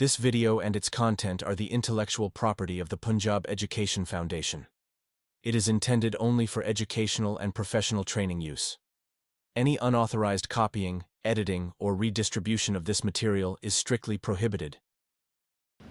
This video and its content are the intellectual property of the Punjab Education Foundation. It is intended only for educational and professional training use. Any unauthorized copying, editing, or redistribution of this material is strictly prohibited.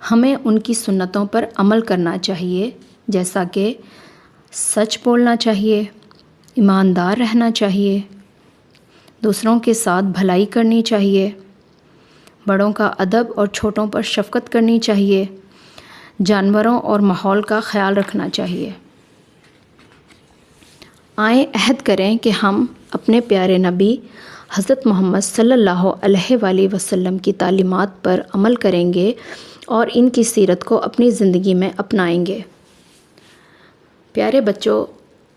ہمیں ان کی سنتوں پر عمل کرنا چاہیے، جیسا کہ سچ بولنا چاہیے، ایماندار رہنا چاہیے، دوسروں کے ساتھ بھلائی کرنی چاہیے، بڑوں کا ادب اور چھوٹوں پر شفقت کرنی چاہیے، جانوروں اور ماحول کا خیال رکھنا چاہیے۔ آئیں عہد کریں کہ ہم اپنے پیارے نبی حضرت محمد صلی اللہ علیہ وآلہ وسلم کی تعلیمات پر عمل کریں گے اور ان کی سیرت کو اپنی زندگی میں اپنائیں گے۔ پیارے بچوں،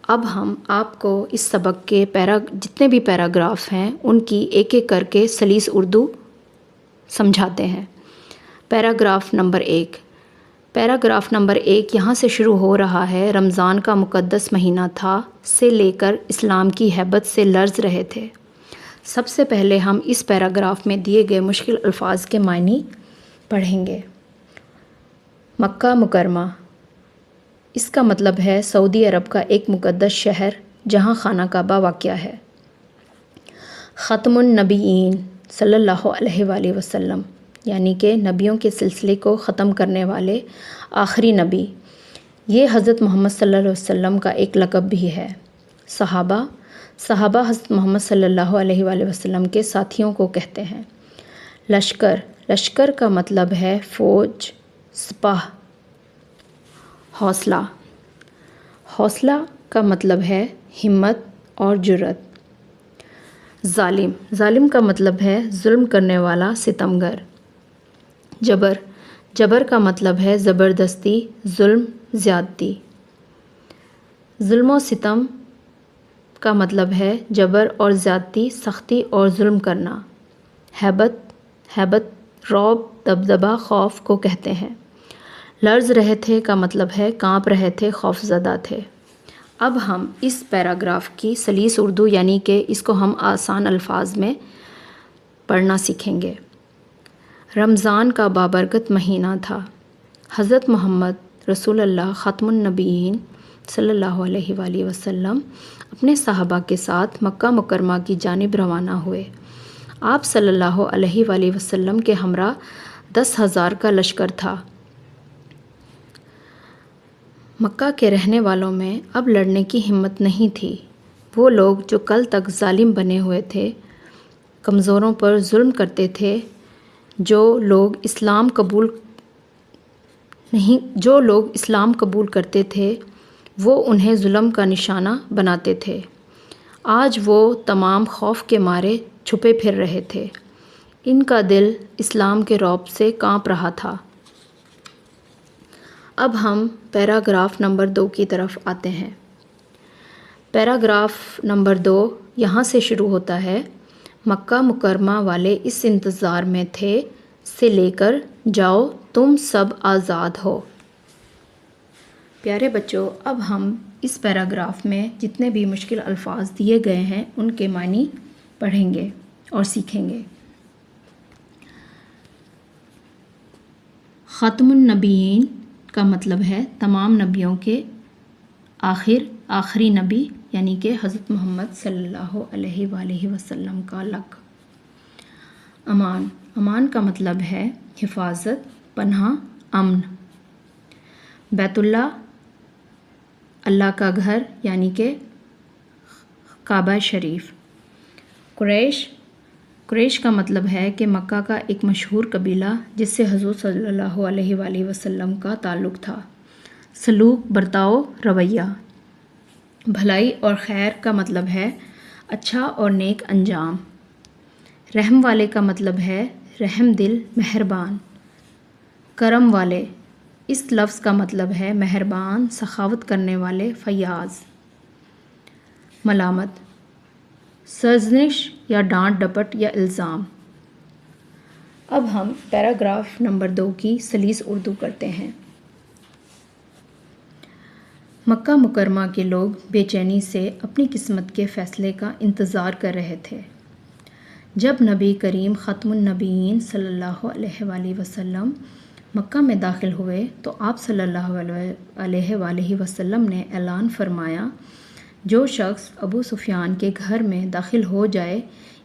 اب ہم آپ کو اس سبق کے جتنے بھی پیراگراف ہیں ان کی ایک ایک کر کے سلیس اردو سمجھاتے ہیں۔ Paragraph number 1۔ پیراگراف نمبر 1 یہاں سے شروع ہو رہا ہے۔ رمضان کا مقدس مہینہ تھا سے لے کر اسلام کی ہیبت سے لرز رہے تھے۔ سب سے پہلے ہم اس پیراگراف میں دیے گئے مشکل الفاظ کے معنی پڑھیں گے۔ مکہ مکرمہ، اس کا مطلب ہے سعودی عرب کا ایک مقدس شہر جہاں خانہ کعبہ واقع ہے۔ ختم النبیین صلی اللہ علیہ وآلہ وسلم، یعنی کہ نبیوں کے سلسلے کو ختم کرنے والے آخری نبی، یہ حضرت محمد صلی اللہ علیہ وسلم کا ایک لقب بھی ہے۔ صحابہ حضرت محمد صلی اللہ علیہ وآلہ وسلم کے ساتھیوں کو کہتے ہیں۔ لشکر کا مطلب ہے فوج، سپاہ۔ حوصلہ کا مطلب ہے ہمت اور جرأت۔ ظالم کا مطلب ہے ظلم کرنے والا، ستمگر۔ جبر کا مطلب ہے زبردستی، ظلم، زیادتی۔ ظلم و ستم کا مطلب ہے جبر اور زیادتی، سختی اور ظلم کرنا۔ ہیبت، رعب، دبدبہ، خوف کو کہتے ہیں۔ لرز رہے تھے کا مطلب ہے کانپ رہے تھے، خوف زدہ تھے۔ اب ہم اس پیراگراف کی سلیس اردو یعنی کہ اس کو ہم آسان الفاظ میں پڑھنا سیکھیں گے۔ رمضان کا بابرکت مہینہ تھا۔ حضرت محمد رسول اللہ ختم النبیین صلی اللہ علیہ وآلہ وسلم اپنے صحابہ کے ساتھ مکہ مکرمہ کی جانب روانہ ہوئے۔ آپ صلی اللہ علیہ وآلہ وسلم کے ہمراہ 10,000 کا لشکر تھا۔ مکہ کے رہنے والوں میں اب لڑنے کی ہمت نہیں تھی۔ وہ لوگ جو کل تک ظالم بنے ہوئے تھے، کمزوروں پر ظلم کرتے تھے، جو لوگ اسلام قبول کرتے تھے وہ انہیں ظلم کا نشانہ بناتے تھے۔ آج وہ تمام خوف کے مارے چھپے پھر رہے تھے۔ ان کا دل اسلام کے رعب سے کانپ رہا تھا۔ اب ہم پیراگراف نمبر 2 کی طرف آتے ہیں۔ پیراگراف نمبر 2 یہاں سے شروع ہوتا ہے۔ مکہ مکرمہ والے اس انتظار میں تھے سے لے کر جاؤ تم سب آزاد ہو۔ پیارے بچوں، اب ہم اس پیراگراف میں جتنے بھی مشکل الفاظ دیے گئے ہیں ان کے معنی پڑھیں گے اور سیکھیں گے۔ ختم النبیین کا مطلب ہے تمام نبیوں کے آخری نبی، یعنی کہ حضرت محمد صلی اللہ علیہ وآلہ وسلم کا لقب۔ امان کا مطلب ہے حفاظت، پناہ، امن۔ بیت اللہ، اللہ کا گھر، یعنی کہ کعبہ شریف۔ قریش کا مطلب ہے کہ مکہ کا ایک مشہور قبیلہ جس سے حضور صلی اللہ علیہ وآلہ وسلم کا تعلق تھا۔ سلوک، برتاؤ، رویہ۔ بھلائی اور خیر کا مطلب ہے اچھا اور نیک انجام۔ رحم والے کا مطلب ہے رحم دل، مہربان۔ کرم والے، اس لفظ کا مطلب ہے مہربان، سخاوت کرنے والے، فیاض۔ ملامت، سرزنش یا ڈانٹ ڈپٹ یا الزام۔ اب ہم پیراگراف نمبر 2 کی سلیس اردو کرتے ہیں۔ مکہ مکرمہ کے لوگ بے چینی سے اپنی قسمت کے فیصلے کا انتظار کر رہے تھے۔ جب نبی کریم ختم النبیین صلی اللہ علیہ وآلہ وسلم مکہ میں داخل ہوئے تو آپ صلی اللہ علیہ وآلہ وسلم نے اعلان فرمایا، جو شخص ابو سفیان کے گھر میں داخل ہو جائے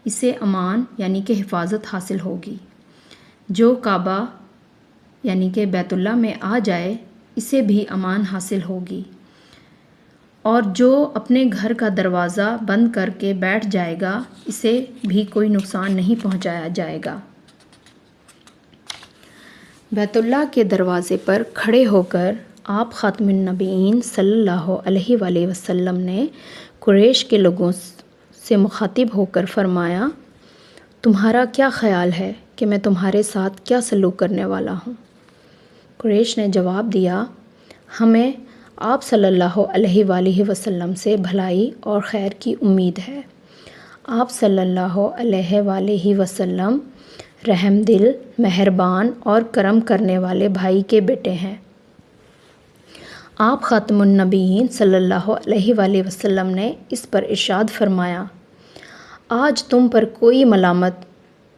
اسے امان یعنی کہ حفاظت حاصل ہوگی۔ جو کعبہ یعنی کہ بیت اللہ میں آ جائے اسے بھی امان حاصل ہوگی، اور جو اپنے گھر کا دروازہ بند کر کے بیٹھ جائے گا اسے بھی کوئی نقصان نہیں پہنچایا جائے گا۔ بیت اللہ کے دروازے پر کھڑے ہو کر آپ خاتم النبیین صلی اللہ علیہ وآلہ وسلم نے قریش کے لوگوں سے مخاطب ہو کر فرمایا، تمہارا کیا خیال ہے کہ میں تمہارے ساتھ کیا سلوک کرنے والا ہوں؟ قریش نے جواب دیا، ہمیں آپ صلی اللہ علیہ وآلہ وسلم سے بھلائی اور خیر کی امید ہے۔ آپ صلی اللہ علیہ وآلہ وسلم رحم دل، مہربان اور کرم کرنے والے بھائی کے بیٹے ہیں۔ آپ خاتم النبیین صلی اللہ علیہ وآلہ وسلم نے اس پر ارشاد فرمایا، آج تم پر کوئی ملامت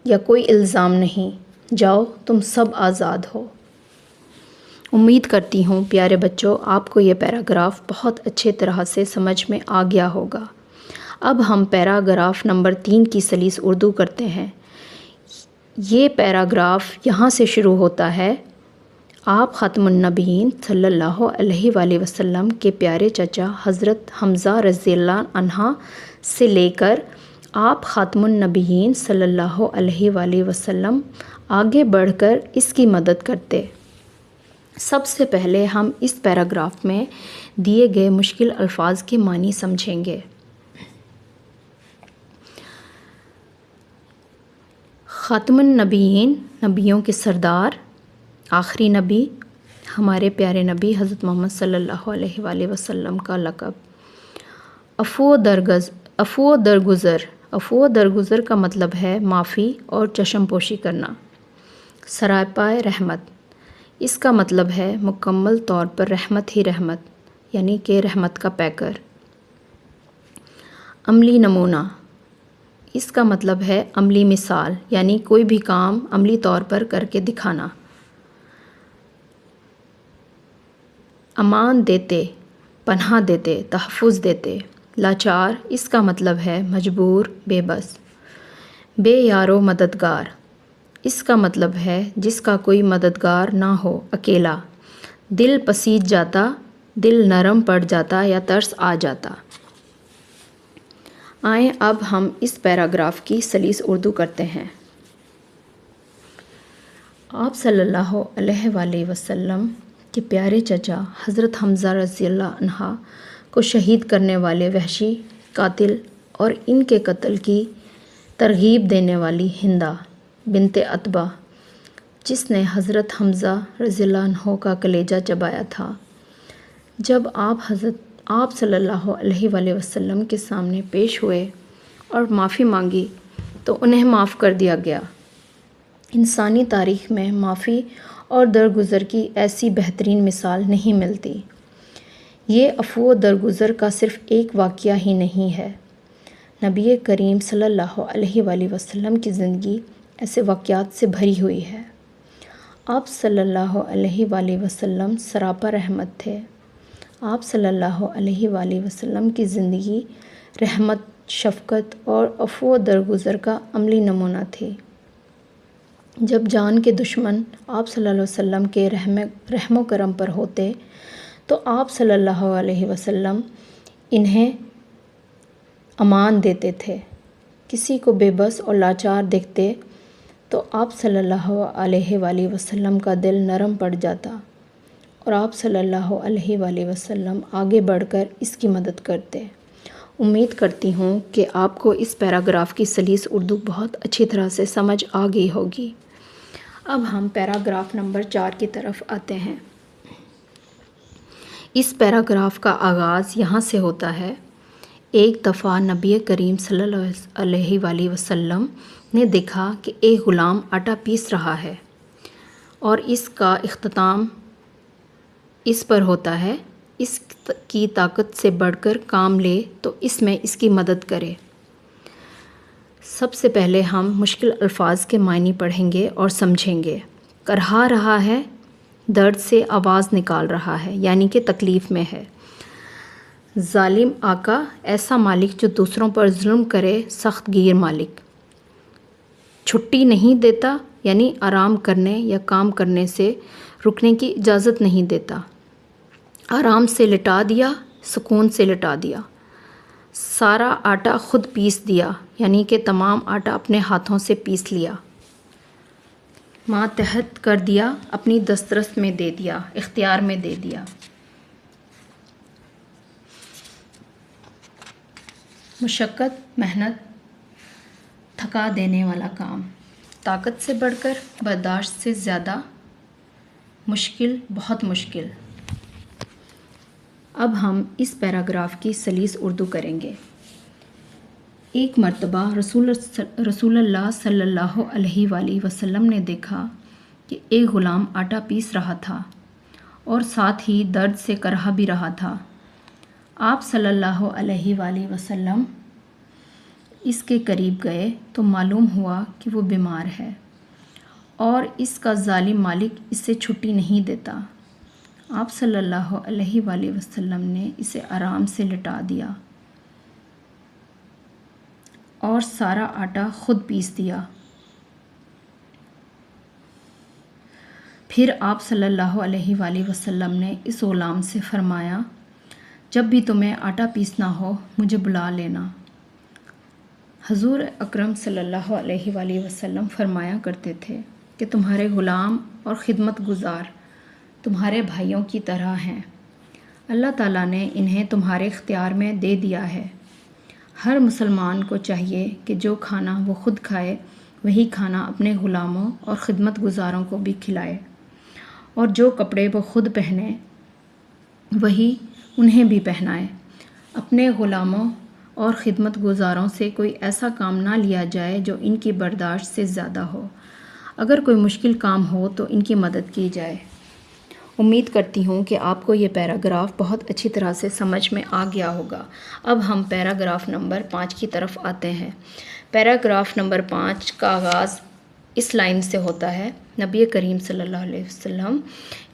یا کوئی الزام نہیں، جاؤ تم سب آزاد ہو۔ امید کرتی ہوں پیارے بچوں آپ کو یہ پیراگراف بہت اچھے طرح سے سمجھ میں آ گیا ہوگا۔ اب ہم پیراگراف نمبر 3 کی سلیس اردو کرتے ہیں۔ یہ پیراگراف یہاں سے شروع ہوتا ہے، آپ خاتم النبیین صلی اللہ علیہ وآلہ وسلم کے پیارے چچا حضرت حمزہ رضی اللہ عنہ سے لے کر آپ خاتم النبیین صلی اللہ علیہ وآلہ وسلم آگے بڑھ کر اس کی مدد کرتے۔ سب سے پہلے ہم اس پیراگراف میں دیے گئے مشکل الفاظ کے معنی سمجھیں گے۔ خاتم النبیین، نبیوں کے سردار، آخری نبی، ہمارے پیارے نبی حضرت محمد صلی اللہ علیہ وآلہ وسلم کا لقب۔ عفو و درگزر، عفو و درگزر کا مطلب ہے معافی اور چشم پوشی کرنا۔ سراپائے رحمت، اس کا مطلب ہے مکمل طور پر رحمت ہی رحمت، یعنی کہ رحمت کا پیکر۔ عملی نمونہ، اس کا مطلب ہے عملی مثال، یعنی کوئی بھی کام عملی طور پر کر کے دکھانا۔ امان دیتے، پناہ دیتے، تحفظ دیتے۔ لاچار، اس کا مطلب ہے مجبور، بے بس۔ بے یارو مددگار، اس کا مطلب ہے جس کا کوئی مددگار نہ ہو، اکیلا۔ دل پسیج جاتا، دل نرم پڑ جاتا یا ترس آ جاتا۔ آئیں اب ہم اس پیراگراف کی سلیس اردو کرتے ہیں۔ آپ صلی اللہ علیہ وآلہ وسلم کے پیارے چچا حضرت حمزہ رضی اللہ عنہ کو شہید کرنے والے وحشی قاتل اور ان کے قتل کی ترغیب دینے والی ہندہ بنت عتبہ، جس نے حضرت حمزہ رضی اللہ عنہ کا کلیجہ چبایا تھا، جب آپ صلی اللہ علیہ وآلہ وسلم کے سامنے پیش ہوئے اور معافی مانگی تو انہیں معاف کر دیا گیا۔ انسانی تاریخ میں معافی اور درگزر کی ایسی بہترین مثال نہیں ملتی۔ یہ عفو و درگزر کا صرف ایک واقعہ ہی نہیں ہے، نبی کریم صلی اللہ علیہ وآلہ وسلم کی زندگی ایسے واقعات سے بھری ہوئی ہے۔ آپ صلی اللہ علیہ وآلہ وسلم سراپا رحمت تھے۔ آپ صلی اللہ علیہ وآلہ وسلم کی زندگی رحمت، شفقت اور عفو و درگزر کا عملی نمونہ تھی۔ جب جان کے دشمن آپ صلی اللہ علیہ وسلم کے رحم و کرم پر ہوتے تو آپ صلی اللہ علیہ وسلم انہیں امان دیتے تھے۔ کسی کو بے بس اور لاچار دیکھتے تو آپ صلی اللہ علیہ وآلہ وسلم کا دل نرم پڑ جاتا اور آپ صلی اللہ علیہ وآلہ وسلم آگے بڑھ کر اس کی مدد کرتے۔ امید کرتی ہوں کہ آپ کو اس پیراگراف کی سلیس اردو بہت اچھی طرح سے سمجھ آ گئی ہوگی۔ اب ہم پیراگراف نمبر 4 کی طرف آتے ہیں۔ اس پیراگراف کا آغاز یہاں سے ہوتا ہے، ایک دفعہ نبی کریم صلی اللہ علیہ وآلہ وسلم نے دیکھا کہ ایک غلام آٹا پیس رہا ہے اور اس کا اختتام اس پر ہوتا ہے، اس کی طاقت سے بڑھ کر کام لے تو اس میں اس کی مدد کرے۔ سب سے پہلے ہم مشکل الفاظ کے معنی پڑھیں گے اور سمجھیں گے۔ کرہا رہا ہے، درد سے آواز نکال رہا ہے، یعنی کہ تکلیف میں ہے۔ ظالم آقا، ایسا مالک جو دوسروں پر ظلم کرے، سخت گیر مالک۔ چھٹی نہیں دیتا، یعنی آرام کرنے یا کام کرنے سے رکنے کی اجازت نہیں دیتا۔ آرام سے لٹا دیا، سکون سے لٹا دیا۔ سارا آٹا خود پیس دیا، یعنی کہ تمام آٹا اپنے ہاتھوں سے پیس لیا۔ ماتحت کر دیا، اپنی دسترس میں دے دیا، اختیار میں دے دیا۔ مشقت، محنت، تھکا دینے والا کام، طاقت سے بڑھ کر، برداشت سے زیادہ، مشکل، بہت مشکل۔ اب ہم اس پیراگراف کی سلیس اردو کریں گے۔ ایک مرتبہ رسول اللہ صلی اللہ علیہ وآلہ وسلم نے دیکھا کہ ایک غلام آٹا پیس رہا تھا اور ساتھ ہی درد سے کرہا بھی رہا تھا۔ آپ صلی اللہ علیہ وآلہ وسلم اس کے قریب گئے تو معلوم ہوا کہ وہ بیمار ہے اور اس کا ظالم مالک اس سے چھٹی نہیں دیتا۔ آپ صلی اللہ علیہ وآلہ وسلم نے اسے آرام سے لٹا دیا اور سارا آٹا خود پیس دیا۔ پھر آپ صلی اللہ علیہ وآلہ وسلم نے اس غلام سے فرمایا، جب بھی تمہیں آٹا پیسنا ہو مجھے بلا لینا۔ حضور اکرم صلی اللہ علیہ وآلہ وسلم فرمایا کرتے تھے کہ تمہارے غلام اور خدمت گزار تمہارے بھائیوں کی طرح ہیں۔ اللہ تعالیٰ نے انہیں تمہارے اختیار میں دے دیا ہے۔ ہر مسلمان کو چاہیے کہ جو کھانا وہ خود کھائے وہی کھانا اپنے غلاموں اور خدمت گزاروں کو بھی کھلائے، اور جو کپڑے وہ خود پہنے وہی انہیں بھی پہنائے۔ اپنے غلاموں اور خدمت گزاروں سے کوئی ایسا کام نہ لیا جائے جو ان کی برداشت سے زیادہ ہو۔ اگر کوئی مشکل کام ہو تو ان کی مدد کی جائے۔ امید کرتی ہوں کہ آپ کو یہ پیراگراف بہت اچھی طرح سے سمجھ میں آ گیا ہوگا۔ اب ہم پیراگراف نمبر 5 کی طرف آتے ہیں۔ پیراگراف نمبر 5 کا آغاز اس لائن سے ہوتا ہے، نبی کریم صلی اللہ علیہ وسلم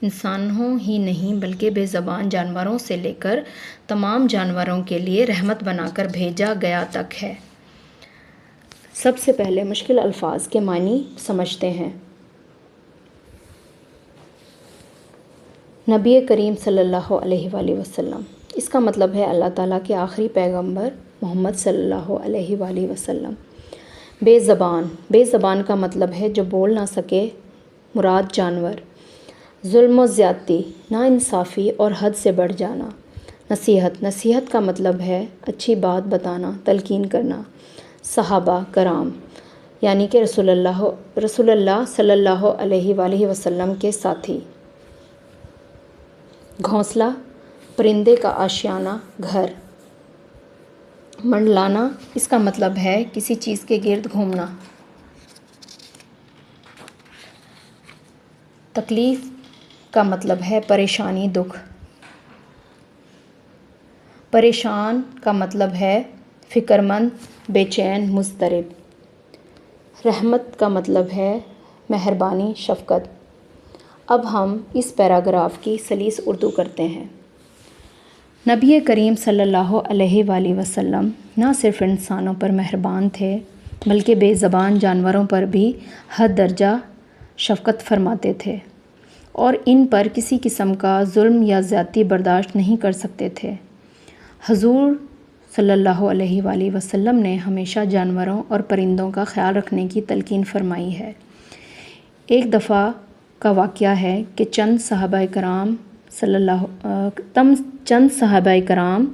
انسانوں ہی نہیں بلکہ بے زبان جانوروں سے لے کر تمام جانوروں کے لیے رحمت بنا کر بھیجا گیا تک ہے۔ سب سے پہلے مشکل الفاظ کے معنی سمجھتے ہیں۔ نبی کریم صلی اللہ علیہ وآلہ وسلم، اس کا مطلب ہے اللہ تعالیٰ کے آخری پیغمبر محمد صلی اللہ علیہ وآلہ وسلم۔ بے زبان، بے زبان کا مطلب ہے جو بول نہ سکے، مراد جانور۔ ظلم و زیادتی، ناانصافی اور حد سے بڑھ جانا۔ نصیحت، نصیحت کا مطلب ہے اچھی بات بتانا، تلقین کرنا۔ صحابہ کرام، یعنی کہ رسول اللہ صلی اللہ علیہ وآلہ وسلم کے ساتھی۔ گھونسلہ، پرندے کا آشیانہ، گھر۔ منڈلانا، اس کا مطلب ہے کسی چیز کے گرد گھومنا۔ تکلیف کا مطلب ہے پریشانی، دکھ۔ پریشان کا مطلب ہے فکر مند، بے چین، مضطرب۔ رحمت کا مطلب ہے مہربانی، شفقت۔ اب ہم اس پیراگراف کی سلیس اردو کرتے ہیں۔ نبی کریم صلی اللہ علیہ وآلہ وسلم نہ صرف انسانوں پر مہربان تھے بلکہ بے زبان جانوروں پر بھی حد درجہ شفقت فرماتے تھے اور ان پر کسی قسم کا ظلم یا زیادتی برداشت نہیں کر سکتے تھے۔ حضور صلی اللہ علیہ وآلہ وسلم نے ہمیشہ جانوروں اور پرندوں کا خیال رکھنے کی تلقین فرمائی ہے۔ ایک دفعہ کا واقعہ ہے کہ چند صحابہ کرام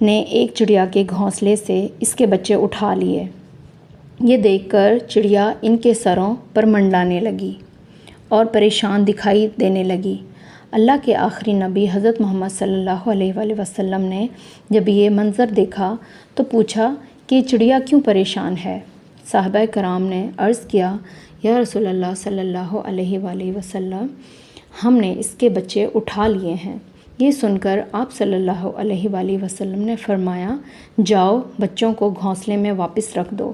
نے ایک چڑیا کے گھونسلے سے اس کے بچے اٹھا لیے۔ یہ دیکھ کر چڑیا ان کے سروں پر منڈلانے لگی اور پریشان دکھائی دینے لگی۔ اللہ کے آخری نبی حضرت محمد صلی اللہ علیہ وآلہ وسلم نے جب یہ منظر دیکھا تو پوچھا کہ چڑیا کیوں پریشان ہے؟ صحابہ کرام نے عرض کیا، یا رسول اللہ صلی اللہ علیہ وآلہ وسلم، ہم نے اس کے بچے اٹھا لیے ہیں۔ یہ سن کر آپ صلی اللہ علیہ وآلہ وسلم نے فرمایا، جاؤ بچوں کو گھونسلے میں واپس رکھ دو۔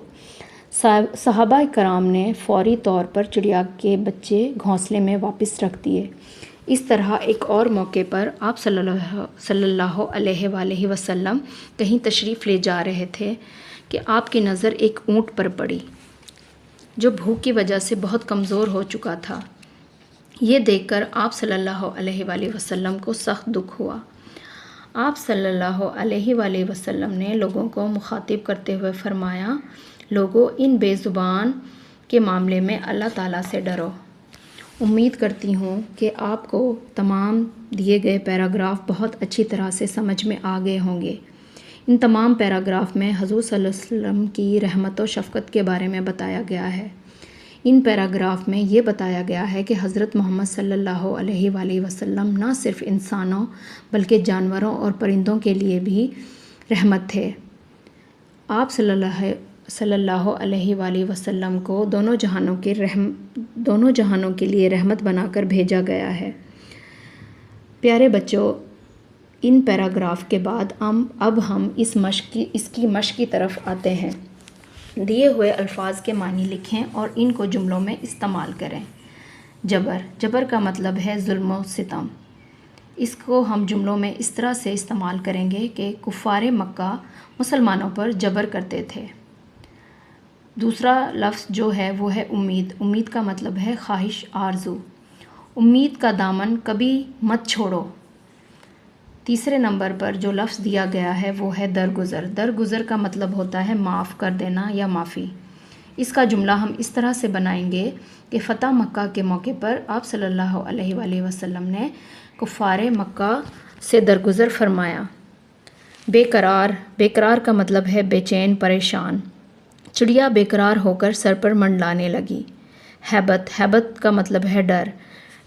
صحابہ کرام نے فوری طور پر چڑیا کے بچے گھونسلے میں واپس رکھ دیے۔ اس طرح ایک اور موقع پر آپ صلی اللہ علیہ وآلہ وسلم کہیں تشریف لے جا رہے تھے کہ آپ کی نظر ایک اونٹ پر پڑی جو بھوک کی وجہ سے بہت کمزور ہو چکا تھا۔ یہ دیکھ کر آپ صلی اللہ علیہ وآلہ وسلم کو سخت دکھ ہوا۔ آپ صلی اللہ علیہ وآلہ وسلم نے لوگوں کو مخاطب کرتے ہوئے فرمایا، لوگوں، ان بے زبان کے معاملے میں اللہ تعالیٰ سے ڈرو۔ امید کرتی ہوں کہ آپ کو تمام دیے گئے پیراگراف بہت اچھی طرح سے سمجھ میں آ گئے ہوں گے۔ ان تمام پیراگراف میں حضور صلی اللہ علیہ وسلم کی رحمت و شفقت کے بارے میں بتایا گیا ہے۔ ان پیراگراف میں یہ بتایا گیا ہے کہ حضرت محمد صلی اللہ علیہ وآلہ وسلم نہ صرف انسانوں بلکہ جانوروں اور پرندوں کے لیے بھی رحمت تھے۔ آپ صلی اللہ علیہ وآلہ وسلم کو دونوں جہانوں کے لیے رحمت بنا کر بھیجا گیا ہے۔ پیارے بچوں، ان پیراگراف کے بعد اب ہم اس کی مشق کی طرف آتے ہیں۔ دیے ہوئے الفاظ کے معنی لکھیں اور ان کو جملوں میں استعمال کریں۔ جبر کا مطلب ہے ظلم و ستم۔ اس کو ہم جملوں میں اس طرح سے استعمال کریں گے کہ کفار مکہ مسلمانوں پر جبر کرتے تھے۔ دوسرا لفظ جو ہے وہ ہے امید۔ امید کا مطلب ہے خواہش، آرزو۔ امید کا دامن کبھی مت چھوڑو۔ تیسرے نمبر پر جو لفظ دیا گیا ہے وہ ہے درگزر۔ درگزر کا مطلب ہوتا ہے معاف کر دینا یا معافی۔ اس کا جملہ ہم اس طرح سے بنائیں گے کہ فتح مکہ کے موقع پر آپ صلی اللہ علیہ وآلہ وسلم نے کفار مکہ سے درگزر فرمایا۔ بے قرار کا مطلب ہے بے چین، پریشان۔ چڑیا بے قرار ہو کر سر پر منڈلانے لگی۔ ہیبت کا مطلب ہے ڈر۔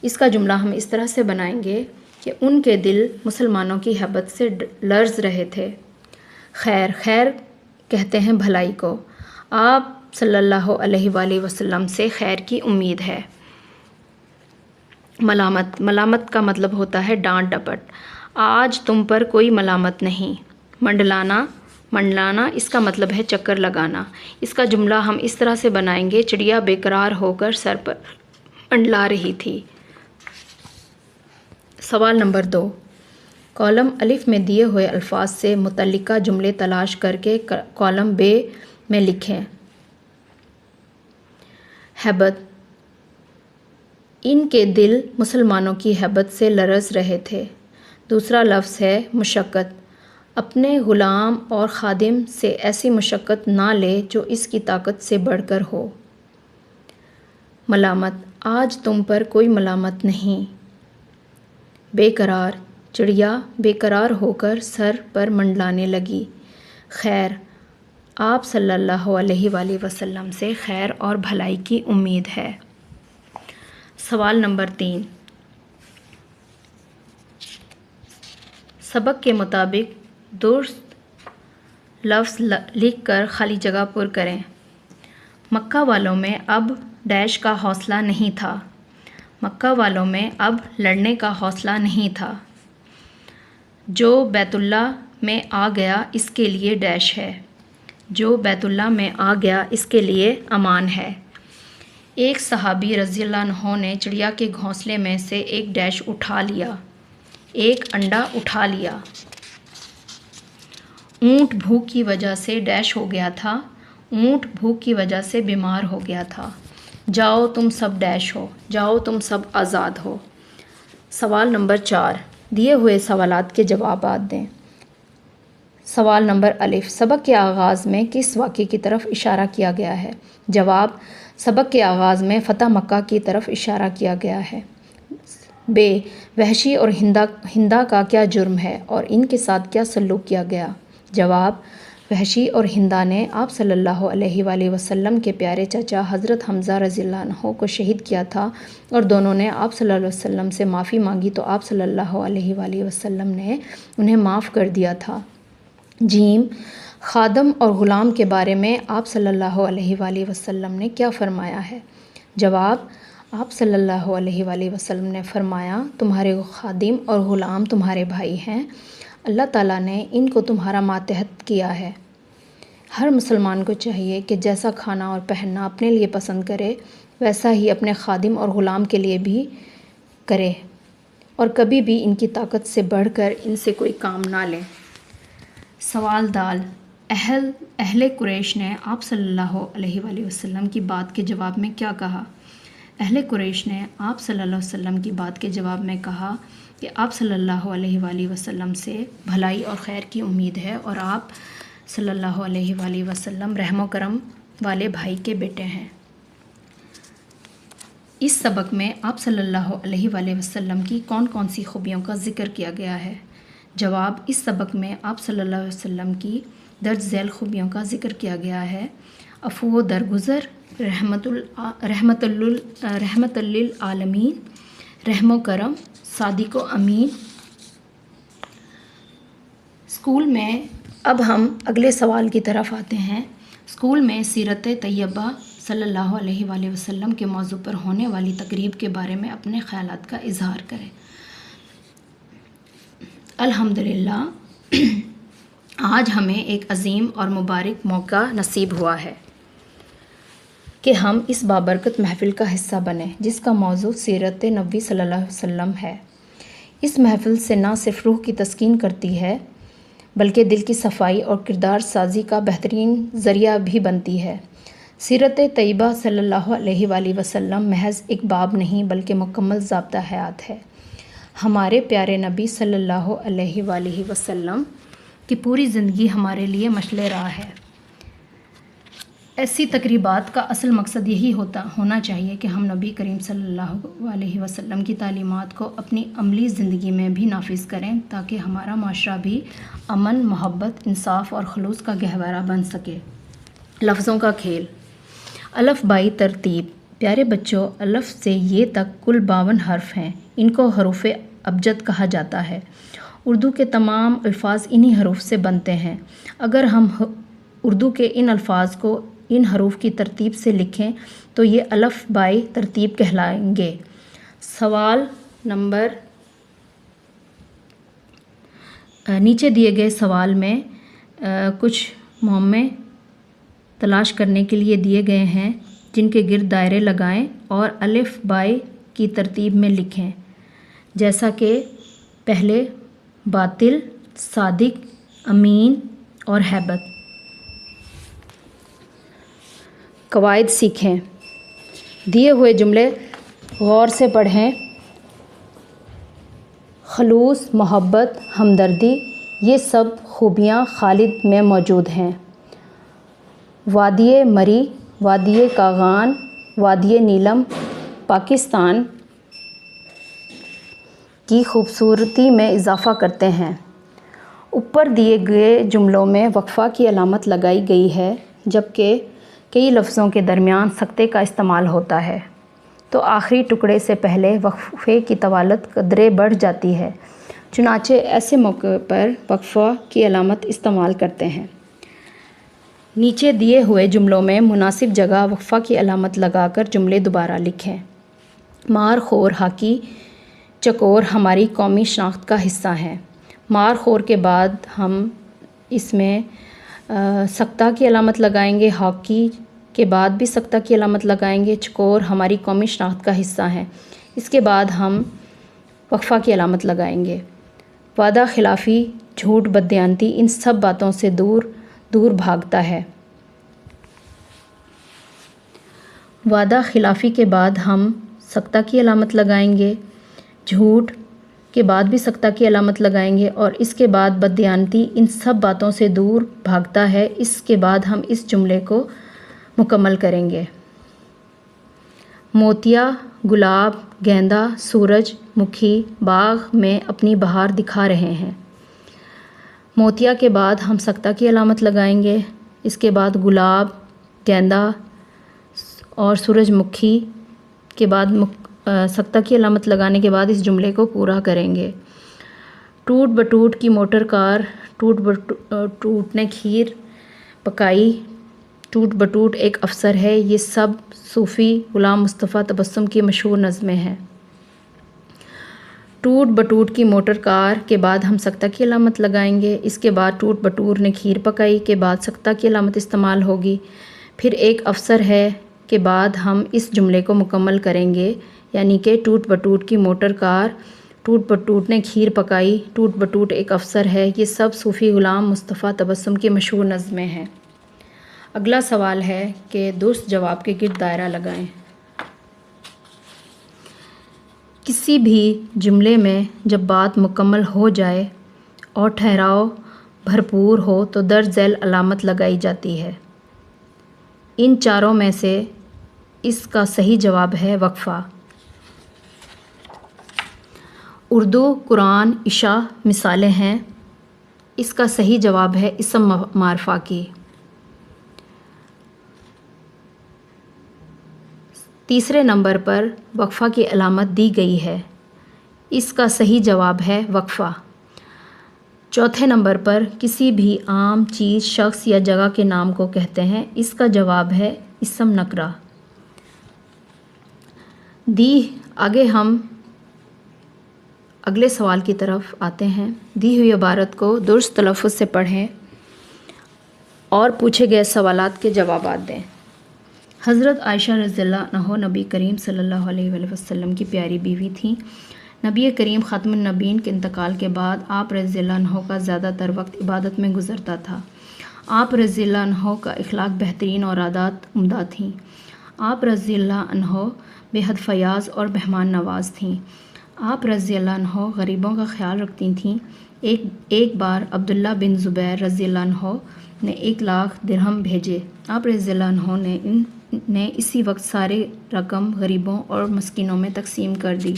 اس کا جملہ ہم اس طرح سے بنائیں گے کہ ان کے دل مسلمانوں کی ہیبت سے لرز رہے تھے۔ خیر کہتے ہیں بھلائی کو۔ آپ صلی اللہ علیہ وآلہ وسلم سے خیر کی امید ہے۔ ملامت کا مطلب ہوتا ہے ڈانٹ ڈپٹ۔ آج تم پر کوئی ملامت نہیں۔ منڈلانا اس کا مطلب ہے چکر لگانا۔ اس کا جملہ ہم اس طرح سے بنائیں گے، چڑیا بے قرار ہو کر سر پر منڈلا رہی تھی۔ سوال نمبر 2، کالم الف میں دیے ہوئے الفاظ سے متعلقہ جملے تلاش کر کے کالم ب میں لکھیں۔ ہیبت، ان کے دل مسلمانوں کی ہیبت سے لرز رہے تھے۔ دوسرا لفظ ہے مشقت، اپنے غلام اور خادم سے ایسی مشقت نہ لے جو اس کی طاقت سے بڑھ کر ہو۔ ملامت، آج تم پر کوئی ملامت نہیں۔ بے قرار، چڑیا بے قرار ہو کر سر پر منڈلانے لگی۔ خیر، آپ صلی اللہ علیہ وآلہ وسلم سے خیر اور بھلائی کی امید ہے۔ سوال نمبر 3، سبق کے مطابق درست لفظ لکھ کر خالی جگہ پر کریں۔ مکہ والوں میں اب ڈیش کا حوصلہ نہیں تھا۔ مکہ والوں میں اب لڑنے کا حوصلہ نہیں تھا۔ جو بیت اللہ میں آ گیا اس کے لیے ڈیش ہے۔ جو بیت اللہ میں آ گیا اس کے لیے امان ہے۔ ایک صحابی رضی اللہ عنہ نے چڑیا کے گھونسلے میں سے ایک ڈیش اٹھا لیا، ایک انڈا اٹھا لیا۔ اونٹ بھوک کی وجہ سے ڈیش ہو گیا تھا، اونٹ بھوک کی وجہ سے بیمار ہو گیا تھا۔ جاؤ تم سب ڈیش ہو، جاؤ تم سب آزاد ہو۔ سوال نمبر 4، دیے ہوئے سوالات کے جوابات دیں۔ سوال نمبر الف، سبق کے آغاز میں کس واقعے کی طرف اشارہ کیا گیا ہے؟ جواب، سبق کے آغاز میں فتح مکہ کی طرف اشارہ کیا گیا ہے۔ ب، وحشی اور ہندا کا کیا جرم ہے اور ان کے ساتھ کیا سلوک کیا گیا؟ جواب، وحشی اور ہندا نے آپ صلی اللہ علیہ وآلہ وسلم کے پیارے چچا حضرت حمزہ رضی اللہ عنہ کو شہید کیا تھا اور دونوں نے آپ صلی اللہ علیہ وسلم سے معافی مانگی تو آپ صلی اللہ علیہ وآلہ وسلم نے انہیں معاف کر دیا تھا۔ جیم، خادم اور غلام کے بارے میں آپ صلی اللہ علیہ وآلہ وسلم نے کیا فرمایا ہے؟ جواب، آپ صلی اللہ علیہ وآلہ وسلم نے فرمایا، تمہارے خادم اور غلام تمہارے بھائی ہیں، اللہ تعالیٰ نے ان کو تمہارا ماتحت کیا ہے۔ ہر مسلمان کو چاہیے کہ جیسا کھانا اور پہننا اپنے لیے پسند کرے ویسا ہی اپنے خادم اور غلام کے لیے بھی کرے اور کبھی بھی ان کی طاقت سے بڑھ کر ان سے کوئی کام نہ لے۔ سوال دال، اہل قریش نے آپ صلی اللہ علیہ وآلہ وسلم کی بات کے جواب میں کیا کہا؟ اہل قریش نے آپ صلی اللہ علیہ وسلم کی بات کے جواب میں کہا کہ آپ صلی اللہ علیہ وآلہ وسلم سے بھلائی اور خیر کی امید ہے اور آپ صلی اللہ علیہ وآلہ وسلم رحم و کرم والے بھائی کے بیٹے ہیں۔ اس سبق میں آپ صلی اللہ علیہ وآلہ وسلم کی کون کون سی خوبیوں کا ذکر کیا گیا ہے؟ جواب: اس سبق میں آپ صلی اللہ علیہ وسلم کی درج ذیل خوبیوں کا ذکر کیا گیا ہے: عفو و درگزر، رحمت للعالمین، رحم و کرم، صادق و امین۔ اسکول میں اب ہم اگلے سوال کی طرف آتے ہیں۔ اسکول میں سیرت طیبہ صلی اللہ علیہ وآلہ وسلم کے موضوع پر ہونے والی تقریب کے بارے میں اپنے خیالات کا اظہار کریں۔ الحمدللہ آج ہمیں ایک عظیم اور مبارک موقع نصیب ہوا ہے کہ ہم اس بابرکت محفل کا حصہ بنیں جس کا موضوع سیرت نبوی صلی اللہ علیہ وسلم ہے۔ اس محفل سے نہ صرف روح کی تسکین کرتی ہے بلکہ دل کی صفائی اور کردار سازی کا بہترین ذریعہ بھی بنتی ہے۔ سیرت طیبہ صلی اللہ علیہ وآلہ وسلم محض ایک باب نہیں بلکہ مکمل ضابطہ حیات ہے۔ ہمارے پیارے نبی صلی اللہ علیہ وآلہ وسلم کی پوری زندگی ہمارے لیے مشعل راہ ہے۔ ایسی تقریبات کا اصل مقصد یہی ہونا چاہیے کہ ہم نبی کریم صلی اللہ علیہ وسلم کی تعلیمات کو اپنی عملی زندگی میں بھی نافذ کریں تاکہ ہمارا معاشرہ بھی امن، محبت، انصاف اور خلوص کا گہوارہ بن سکے۔ لفظوں کا کھیل۔ الف بائی ترتیب۔ پیارے بچوں، الف سے یہ تک کل 52 حرف ہیں۔ ان کو حروف ابجد کہا جاتا ہے۔ اردو کے تمام الفاظ انہی حروف سے بنتے ہیں۔ اگر ہم اردو کے ان الفاظ کو ان حروف کی ترتیب سے لکھیں تو یہ الف بائی ترتیب کہلائیں گے۔ سوال نمبر نیچے دیے گئے سوال میں کچھ معمے تلاش کرنے کے لیے دیے گئے ہیں جن کے گرد دائرے لگائیں اور الف بائی کی ترتیب میں لکھیں، جیسا کہ پہلے باطل، صادق، امین اور ہیبت۔ قواعد سیکھیں۔ دیے ہوئے جملے غور سے پڑھیں۔ خلوص، محبت، ہمدردی، یہ سب خوبیاں خالد میں موجود ہیں۔ وادی مری، وادی کاغان، وادی نیلم پاکستان کی خوبصورتی میں اضافہ کرتے ہیں۔ اوپر دیے گئے جملوں میں وقفہ کی علامت لگائی گئی ہے جبکہ کئی لفظوں کے درمیان سکتے کا استعمال ہوتا ہے تو آخری ٹکڑے سے پہلے وقفے کی طوالت قدرے بڑھ جاتی ہے، چنانچہ ایسے موقع پر وقفہ کی علامت استعمال کرتے ہیں۔ نیچے دیے ہوئے جملوں میں مناسب جگہ وقفہ کی علامت لگا کر جملے دوبارہ لکھیں۔ مار خور، ہاکی، چکور ہماری قومی شناخت کا حصہ ہیں۔ مار خور کے بعد ہم اس میں سکتہ کی علامت لگائیں گے، ہاکی کے بعد بھی سکتہ کی علامت لگائیں گے، چکور ہماری قومی شناخت کا حصہ ہیں، اس کے بعد ہم وقفہ کی علامت لگائیں گے۔ وعدہ خلافی، جھوٹ، بددیانتی، ان سب باتوں سے دور دور بھاگتا ہے۔ وعدہ خلافی کے بعد ہم سکتہ کی علامت لگائیں گے، جھوٹ کے بعد بھی سکتہ کی علامت لگائیں گے اور اس کے بعد بددیانتی، ان سب باتوں سے دور بھاگتا ہے، اس کے بعد ہم اس جملے کو مکمل کریں گے۔ موتیا، گلاب، گیندا، سورج مکھی باغ میں اپنی بہار دکھا رہے ہیں۔ موتیا کے بعد ہم سکتہ کی علامت لگائیں گے، اس کے بعد گلاب، گیندا اور سورج مکھی کے بعد سکتہ کی علامت لگانے کے بعد اس جملے کو پورا کریں گے۔ ٹوٹ بٹوٹ کی موٹر کار، ٹوٹ نے کھیر پکائی، ٹوٹ بٹوٹ ایک افسر ہے، یہ سب صوفی غلام مصطفیٰ تبسم کی مشہور نظمیں ہیں۔ ٹوٹ بٹوٹ کی موٹر کار کے بعد ہم سکتہ کی علامت لگائیں گے، اس کے بعد ٹوٹ بٹور نے کھیر پکائی کے بعد سکتہ کی علامت استعمال ہوگی، پھر ایک افسر ہے کے بعد ہم اس جملے کو مکمل کریں گے، یعنی کہ ٹوٹ بٹوٹ کی موٹر کار ٹوٹ بٹوٹ نے کھیر پکائی، ٹوٹ بٹوٹ ایک افسر ہے، یہ سب صوفی غلام مصطفیٰ تبسم کی مشہور نظمیں ہیں۔ اگلا سوال ہے کہ درست جواب کے گرد دائرہ لگائیں۔ کسی بھی جملے میں جب بات مکمل ہو جائے اور ٹھہراؤ بھرپور ہو تو درج ذیل علامت لگائی جاتی ہے۔ ان چاروں میں سے اس کا صحیح جواب ہے وقفہ۔ اردو، قرآن، عشاء مثالیں ہیں۔ اس کا صحیح جواب ہے اسم معرفہ کی۔ تیسرے نمبر پر وقفہ کی علامت دی گئی ہے۔ اس کا صحیح جواب ہے وقفہ۔ چوتھے نمبر پر کسی بھی عام چیز، شخص یا جگہ کے نام کو کہتے ہیں۔ اس کا جواب ہے اسم نکرہ۔ آگے ہم اگلے سوال کی طرف آتے ہیں۔ دی ہوئی عبارت کو درست تلفظ سے پڑھیں اور پوچھے گئے سوالات کے جوابات دیں۔ حضرت عائشہ رضی اللہ عنہا نبی کریم صلی اللہ علیہ وآلہ وسلم کی پیاری بیوی تھیں۔ نبی کریم خاتم النبیین کے انتقال کے بعد آپ رضی اللہ عنہ کا زیادہ تر وقت عبادت میں گزرتا تھا۔ آپ رضی اللہ عنہ کا اخلاق بہترین اور عادات عمدہ تھیں۔ آپ رضی اللہ عنہ بے حد فیاض اور مہمان نواز تھیں۔ آپ رضی اللہ عنہ غریبوں کا خیال رکھتی تھیں۔ ایک بار عبداللہ بن زبیر رضی اللہ عنہ نے 1,00,000 درہم بھیجے۔ آپ رضی اللہ عنہ نے اسی وقت ساری رقم غریبوں اور مسکینوں میں تقسیم کر دی۔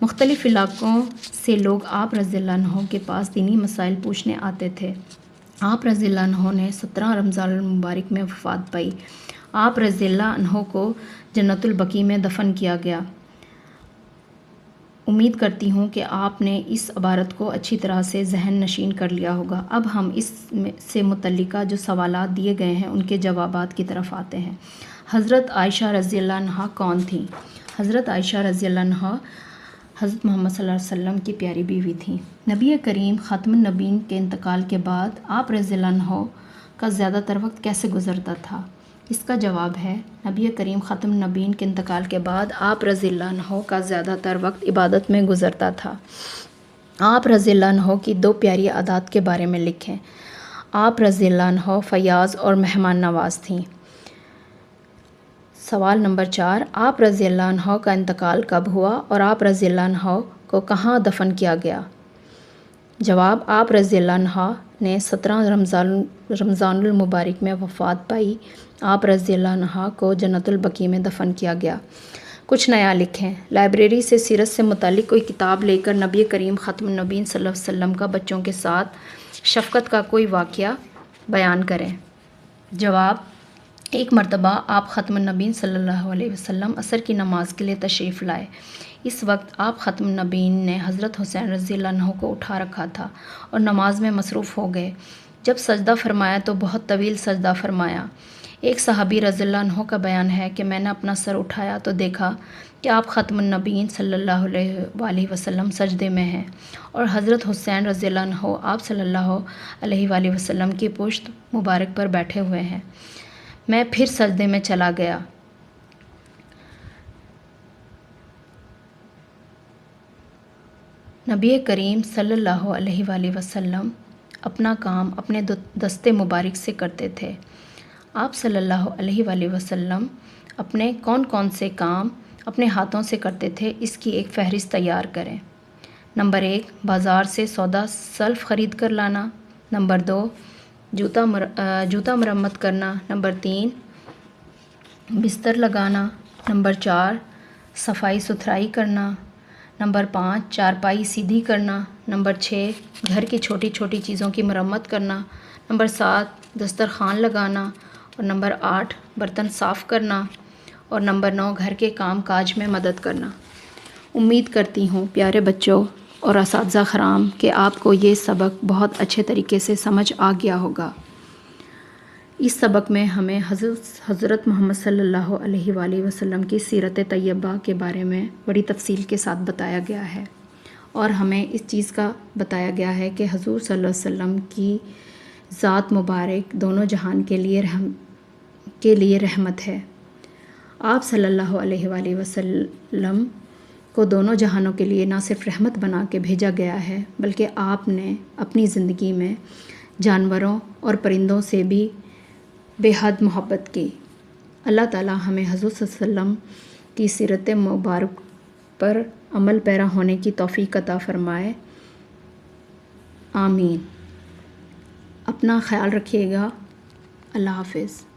مختلف علاقوں سے لوگ آپ رضی اللہ عنہ کے پاس دینی مسائل پوچھنے آتے تھے۔ آپ رضی اللہ عنہ نے 17 رمضان المبارک میں وفات پائی۔ آپ رضی اللہ عنہ کو جنت البقیع میں دفن کیا گیا۔ امید کرتی ہوں کہ آپ نے اس عبارت کو اچھی طرح سے ذہن نشین کر لیا ہوگا۔ اب ہم اس سے متعلقہ جو سوالات دیے گئے ہیں ان کے جوابات کی طرف آتے ہیں۔ حضرت عائشہ رضی اللہ عنہا کون تھیں؟ حضرت عائشہ رضی اللہ عنہا حضرت محمد صلی اللہ علیہ وسلم کی پیاری بیوی تھیں۔ نبی کریم خاتم النبیین کے انتقال کے بعد آپ رضی اللہ عنہ کا زیادہ تر وقت کیسے گزرتا تھا؟ اس کا جواب ہے نبی کریم خاتم النبیین کے انتقال کے بعد آپ رضی اللہ عنہ کا زیادہ تر وقت عبادت میں گزرتا تھا۔ آپ رضی اللہ عنہ کی 2 پیاری عادات کے بارے میں لکھیں۔ آپ رضی اللہ عنہ فیاض اور مہمان نواز تھیں۔ سوال نمبر 4، آپ رضی اللہ عنہ کا انتقال کب ہوا اور آپ رضی اللہ عنہ کو کہاں دفن کیا گیا؟ جواب، آپ رضی اللہ عنہ نے 17 رمضان المبارک میں وفات پائی۔ آپ رضی اللہ عنہ کو جنت البقیع میں دفن کیا گیا۔ کچھ نیا لکھیں۔ لائبریری سے سیرت سے متعلق کوئی کتاب لے کر نبی کریم خاتم النبیین صلی اللہ علیہ وسلم کا بچوں کے ساتھ شفقت کا کوئی واقعہ بیان کریں۔ جواب، ایک مرتبہ آپ خاتم النبیین صلی اللہ علیہ وسلم عصر کی نماز کے لیے تشریف لائے۔ اس وقت آپ خاتم النبیین نے حضرت حسین رضی اللہ عنہ کو اٹھا رکھا تھا اور نماز میں مصروف ہو گئے۔ جب سجدہ فرمایا تو بہت طویل سجدہ فرمایا۔ ایک صحابی رضی اللہ عنہ کا بیان ہے کہ میں نے اپنا سر اٹھایا تو دیکھا کہ آپ خاتم النبیین صلی اللہ علیہ وآلہ وسلم سجدے میں ہیں اور حضرت حسین رضی اللہ عنہ آپ صلی اللہ علیہ وآلہ وسلم کی پشت مبارک پر بیٹھے ہوئے ہیں۔ میں پھر سجدے میں چلا گیا۔ نبی کریم صلی اللہ علیہ وآلہ وسلم اپنا کام اپنے دستے مبارک سے کرتے تھے۔ آپ صلی اللہ علیہ وآلہ وسلم اپنے کون سے کام اپنے ہاتھوں سے کرتے تھے، اس کی ایک فہرست تیار کریں۔ نمبر 1، بازار سے سودا سلف خرید کر لانا۔ نمبر 2، جوتا مرمت کرنا۔ نمبر 3، بستر لگانا۔ نمبر 4، صفائی ستھرائی کرنا۔ نمبر 5، چارپائی سیدھی کرنا۔ نمبر 6، گھر کی چھوٹی چھوٹی چیزوں کی مرمت کرنا۔ نمبر 7، دسترخوان لگانا۔ اور نمبر 8، برتن صاف کرنا۔ اور نمبر 9، گھر کے کام کاج میں مدد کرنا۔ امید کرتی ہوں پیارے بچوں اور اساتذہ کرام کہ آپ کو یہ سبق بہت اچھے طریقے سے سمجھ آ گیا ہوگا۔ اس سبق میں ہمیں حضرت محمد صلی اللہ علیہ وآلہ وسلم کی سیرت طیبہ کے بارے میں بڑی تفصیل کے ساتھ بتایا گیا ہے اور ہمیں اس چیز کا بتایا گیا ہے کہ حضور صلی اللہ علیہ وسلم کی ذات مبارک دونوں جہان کے لیے رحمت ہے۔ آپ صلی اللہ علیہ وآلہ وسلم کو دونوں جہانوں کے لیے نہ صرف رحمت بنا کے بھیجا گیا ہے بلکہ آپ نے اپنی زندگی میں جانوروں اور پرندوں سے بھی بے حد محبت کی۔ اللہ تعالی ہمیں حضور صلی اللہ علیہ وسلم کی سیرت مبارک پر عمل پیرا ہونے کی توفیق عطا فرمائے، آمین۔ اپنا خیال رکھیے گا۔ اللہ حافظ۔